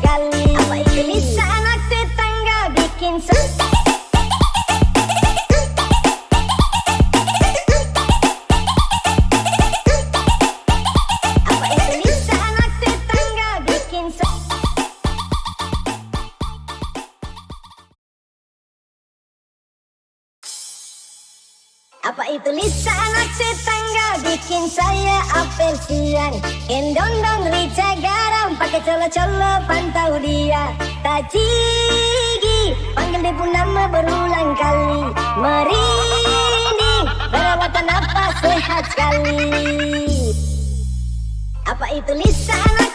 sekali. Apa itu Lisa anak tetangga bikin Apa itu Lisa anak tetangga bikin Apa itu Lisa anak tetangga bikin saya apel siang. Gendong-dong rica garam pakai colo-colo pantau dia. Tajigi panggil dia pun nama berulang kali. Merinding perawatan apa sehat sekali. Apa itu Lisa anak